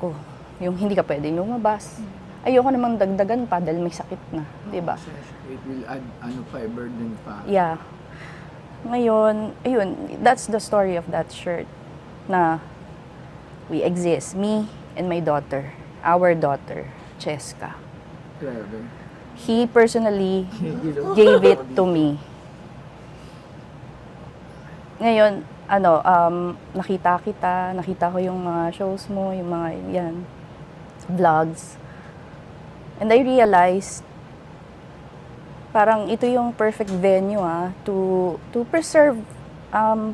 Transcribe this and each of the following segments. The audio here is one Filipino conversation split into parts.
ko. Yung hindi ka pwedeng lumabas. Ayoko namang dagdagan pa dahil may sakit na, di ba? It will add, burden pa. Yeah. Ngayon, ayun, that's the story of that shirt. Na we exist, me and my daughter, our daughter, Cheska. Grabe. He personally gave it to me. Ngayon, nakita ko yung mga shows mo, yung mga, yan, vlogs. And I realized, parang ito yung perfect venue to preserve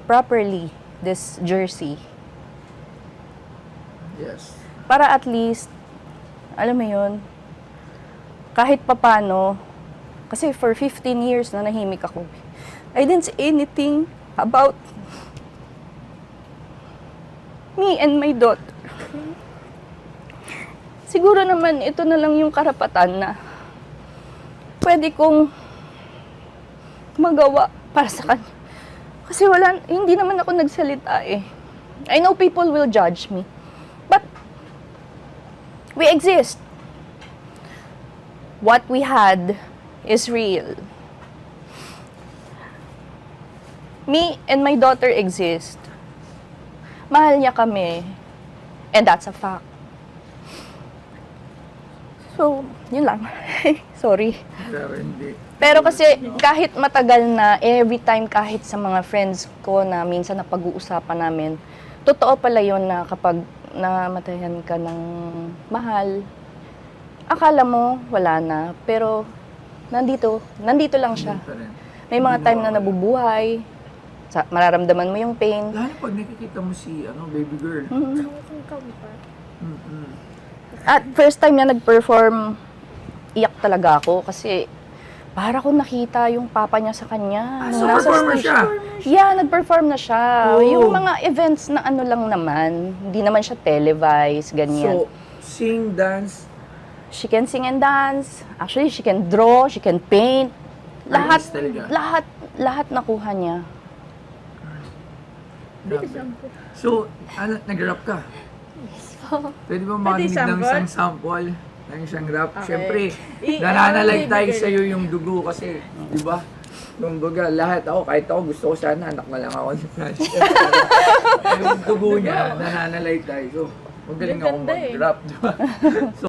properly this jersey. Yes. Para at least, alam mo yun, kahit papano, kasi for 15 years na nahimik ako, I didn't say anything about me and my daughter. Siguro naman ito na lang yung karapatan na pwede kong magawa para sa kanya. Kasi hindi naman ako nagsalita eh. I know people will judge me. But we exist. What we had is real. Me and my daughter exist. Mahal niya kami. And that's a fact. So, yun lang. Sorry. Pero hindi. Pero kasi kahit matagal na, every time kahit sa mga friends ko na minsan napag-uusapan namin, totoo pala yun na kapag namatayan ka ng mahal, akala mo wala na, pero nandito lang siya. May mga time na nabubuhay, mararamdaman mo yung pain. Lalo pag nakikita mo si baby girl. At first time niya nag-perform, iyak talaga ako kasi para ko nakita yung papa niya sa kanya. So performer siya? Yeah, nag-perform na siya. Oh. Yung mga events na lang naman, hindi naman siya televised, ganyan. So, sing, dance? She can sing and dance. Actually, she can draw, she can paint. Lahat, Artist talaga. lahat nakuha niya. So, nag-rap ka? Pwede ba makinig ng isang sample ng isang rap? Okay. Siyempre, nananalig tayo sa'yo yung dugo kasi, di ba? Kumbaga, lahat kahit ako gusto ko sana, anak na lang ako ni Francis. Yung dugo niya, nananalig tayo. So, magaling ako mag-rap, di ba? So,